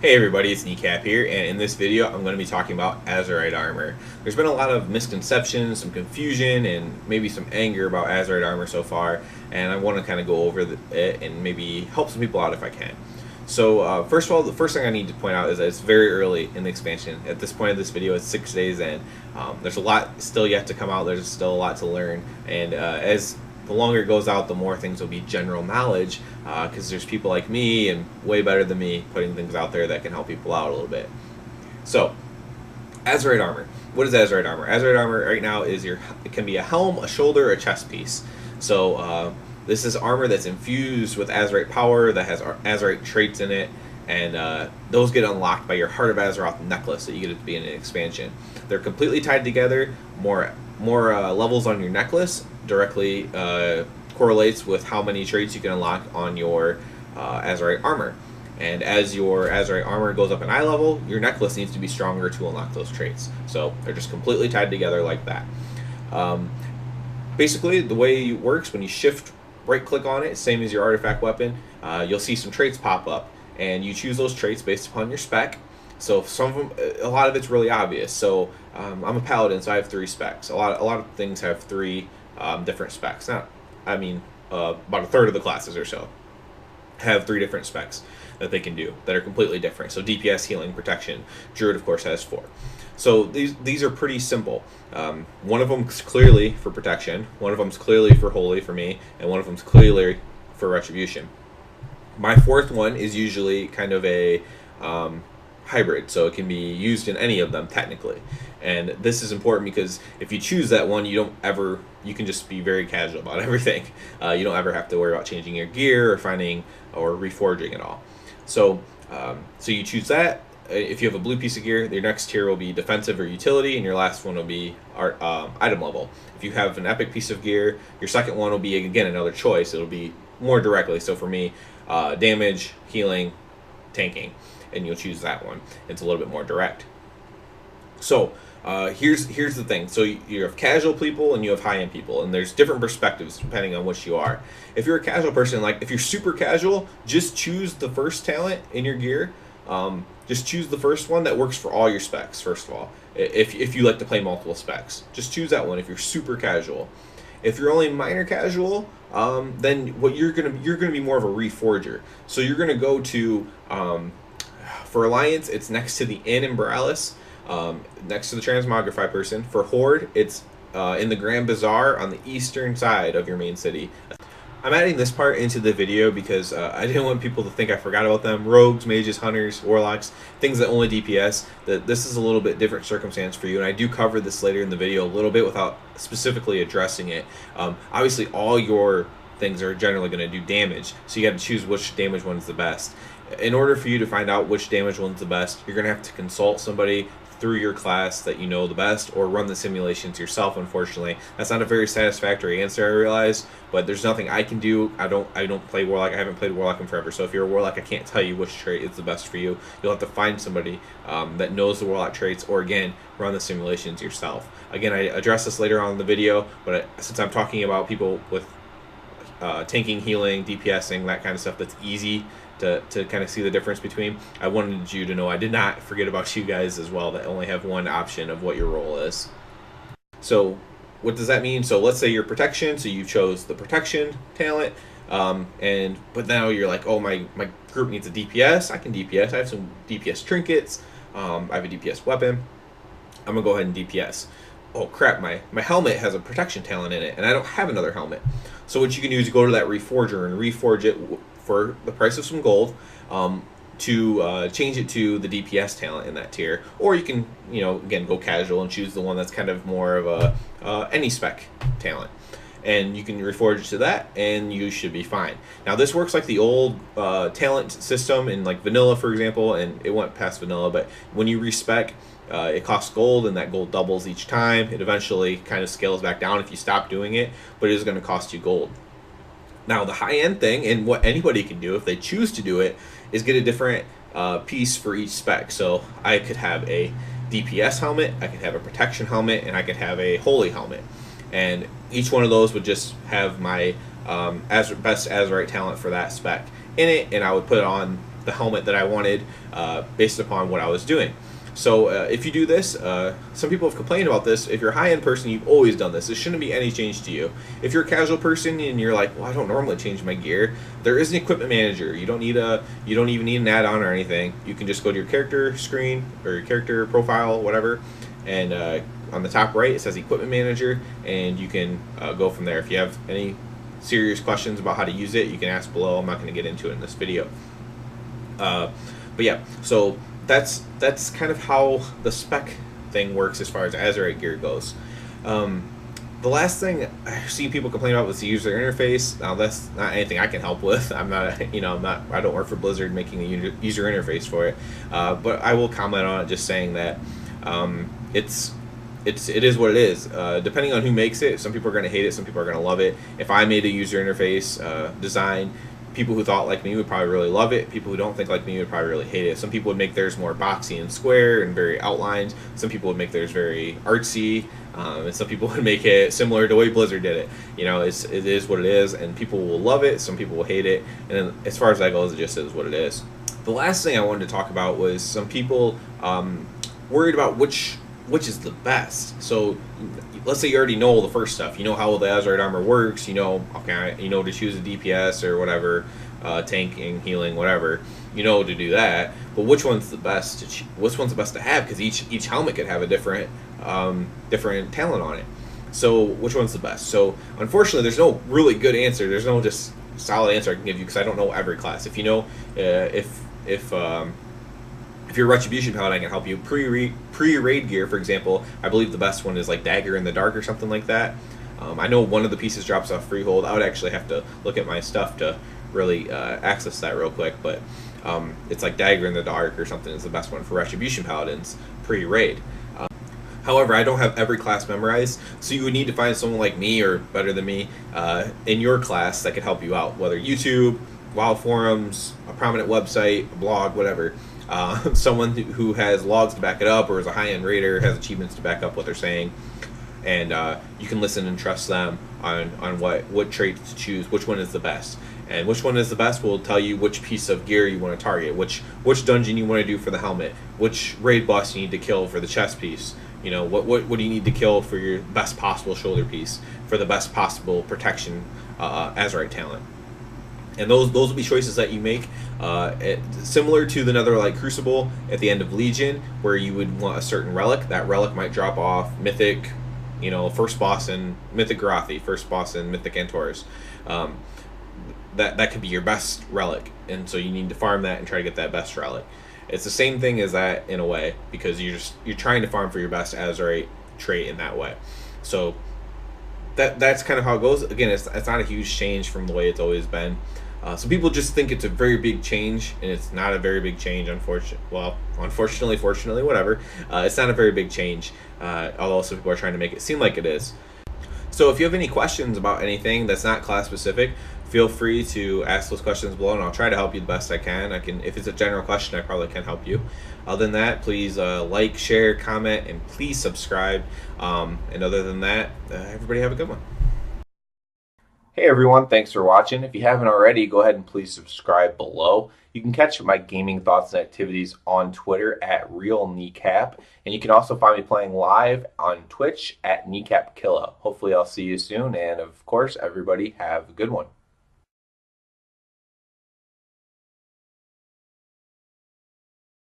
Hey everybody, it's Kneecap here, and in this video I'm going to be talking about Azerite armor. There's been a lot of misconceptions, some confusion, and maybe some anger about Azerite armor so far, and I want to kind of go over it and maybe help some people out if I can. So first of all, the first thing I need to point out is that it's very early in the expansion. At this point of this video, it's 6 days in. There's a lot still yet to come out, there's still a lot to learn, and as the longer it goes out, the more things will be general knowledge, because there's people like me and way better than me putting things out there that can help people out a little bit. So, Azerite armor. What is Azerite armor? Azerite armor right now is it can be a helm, a shoulder, a chest piece. So this is armor that's infused with Azerite power, that has Azerite traits in it, and those get unlocked by your Heart of Azeroth necklace that you get at the beginning of the expansion. They're completely tied together. More levels on your necklace directly correlates with how many traits you can unlock on your Azerite armor. And as your Azerite armor goes up in eye level, your necklace needs to be stronger to unlock those traits. So they're just completely tied together like that. Basically, the way it works, when you shift right click on it, same as your artifact weapon, you'll see some traits pop up, and you choose those traits based upon your spec. So some of them, a lot of it's really obvious. So I'm a paladin, so I have 3 specs. A lot of things have 3 different specs. About a third of the classes or so have 3 different specs that they can do that are completely different. So DPS, healing, protection. Druid, of course, has 4. So these are pretty simple. One of them is clearly for protection. One of them is clearly for holy for me, and one of them is clearly for retribution. My 4th one is usually kind of a hybrid, so it can be used in any of them technically. And this is important because if you choose that one, you can just be very casual about everything. You don't ever have to worry about changing your gear or finding or reforging at all. So you choose that. If you have a blue piece of gear, your next tier will be defensive or utility, and your last one will be item level. If you have an epic piece of gear, your second one will be, again, another choice. It'll be more directly. So for me, damage, healing, tanking, and you'll choose that one. It's a little bit more direct. So here's the thing. So you have casual people and you have high-end people, and there's different perspectives depending on which you are. If you're a casual person, like if you're super casual, just choose the first talent in your gear. Just choose the first one that works for all your specs. First of all, if you like to play multiple specs, just choose that one if you're super casual. If you're only minor casual, then what you're gonna be more of a reforger. So you're gonna go to for Alliance, it's next to the Inn in Borealis, next to the Transmogrify person. For Horde, it's in the Grand Bazaar on the eastern side of your main city. I'm adding this part into the video because I didn't want people to think I forgot about them. Rogues, mages, hunters, warlocks, things that only DPS. That this is a little bit different circumstance for you, and I do cover this later in the video a little bit without specifically addressing it. Obviously, all your things are generally going to do damage, so you got to choose which damage one is the best. In order for you to find out which damage one's the best, you're going to have to consult somebody through your class that you know the best, or run the simulations yourself. Unfortunately, that's not a very satisfactory answer, I realize, but there's nothing I can do. I don't play Warlock. I haven't played Warlock in forever, so if you're a Warlock, I can't tell you which trait is the best for you. You'll have to find somebody that knows the Warlock traits, or again, run the simulations yourself. Again, I address this later on in the video, but since I'm talking about people with tanking, healing, DPSing, that kind of stuff that's easy to kind of see the difference between, I wanted you to know I did not forget about you guys as well that only have one option of what your role is. So what does that mean? So let's say you're protection, so you chose the protection talent, but now you're like, oh, my group needs a DPS. I can DPS. I have some DPS trinkets. I have a DPS weapon. I'm gonna go ahead and DPS. Oh crap, my helmet has a protection talent in it, and I don't have another helmet. So what you can do is go to that reforger and reforge it for the price of some gold, to change it to the DPS talent in that tier. Or you can, again, go casual and choose the one that's kind of more of a any spec talent, and you can reforge it to that, and you should be fine. Now this works like the old talent system in like vanilla, for example, and it went past vanilla, but when you respec, it costs gold, and that gold doubles each time. It eventually kind of scales back down if you stop doing it, but it is going to cost you gold. Now the high-end thing, and what anybody can do if they choose to do it, is get a different piece for each spec. So I could have a DPS helmet, I could have a protection helmet, and I could have a holy helmet. And each one of those would just have my best Azerite talent for that spec in it, and I would put it on the helmet that I wanted based upon what I was doing. So if you do this, some people have complained about this. If you're a high-end person, you've always done this. It shouldn't be any change to you. If you're a casual person and you're like, well, I don't normally change my gear, there is an equipment manager. You don't even need an add-on or anything. You can just go to your character screen or your character profile, whatever, and on the top right it says equipment manager, and you can go from there. If you have any serious questions about how to use it, you can ask below. I'm not going to get into it in this video. But yeah, so that's kind of how the spec thing works as far as Azerite gear goes. The last thing I see people complain about was the user interface. Now that's not anything I can help with. I don't work for Blizzard making the user interface for it. But I will comment on it, just saying that it is what it is. Depending on who makes it, some people are going to hate it, some people are going to love it. If I made a user interface design, people who thought like me would probably really love it. People who don't think like me would probably really hate it. Some people would make theirs more boxy and square and very outlined. Some people would make theirs very artsy, and some people would make it similar to the way Blizzard did it. You know, it is what it is, and people will love it. Some people will hate it, and then as far as that goes, it just is what it is. The last thing I wanted to talk about was some people worried about which is the best. So let's say you already know all the first stuff. You know how the Azerite armor works. You know, okay, you know to choose a DPS or whatever, tanking, healing, whatever. You know to do that. But which one's the best? Which one's the best to have? Because each helmet could have a different talent on it. So which one's the best? So unfortunately, there's no really good answer. There's no just solid answer I can give you because I don't know every class. If you know, if you're Retribution Paladin, I can help you. Pre-raid gear, for example, I believe the best one is like Dagger in the Dark or something like that. I know one of the pieces drops off Freehold. I would actually have to look at my stuff to really access that real quick, but it's like Dagger in the Dark or something is the best one for Retribution Paladins pre-raid. However, I don't have every class memorized, so you would need to find someone like me or better than me in your class that could help you out, whether YouTube, WoW forums, a prominent website, a blog, whatever. Someone who has logs to back it up, or is a high-end raider, has achievements to back up what they're saying, and you can listen and trust them on what traits to choose, which one is the best. And which one is the best will tell you which piece of gear you want to target, which dungeon you want to do for the helmet, which raid boss you need to kill for the chest piece. You know, what do you need to kill for your best possible shoulder piece, for the best possible protection Azerite talent. And those will be choices that you make, similar to the Netherlight Crucible at the end of Legion, where you would want a certain relic. That relic might drop off Mythic, you know, first boss in Mythic Garathi, first boss in Mythic Antaurs. That could be your best relic, and so you need to farm that and try to get that best relic. It's the same thing as that in a way, because you're trying to farm for your best Azerite trait in that way. So that's kind of how it goes. Again, it's not a huge change from the way it's always been. Some people just think it's a very big change, and it's not a very big change. Unfortunately, fortunately, whatever. It's not a very big change, although some people are trying to make it seem like it is. So if you have any questions about anything that's not class specific, feel free to ask those questions below, and I'll try to help you the best I can. If it's a general question, I probably can help you. Other than that, please like, share, comment, and please subscribe. And other than that, everybody have a good one. Hey everyone, thanks for watching. If you haven't already, go ahead and please subscribe below. You can catch my gaming thoughts and activities on Twitter at RealKneecap, and you can also find me playing live on Twitch at KneecapKilla. Hopefully I'll see you soon, and of course, everybody have a good one.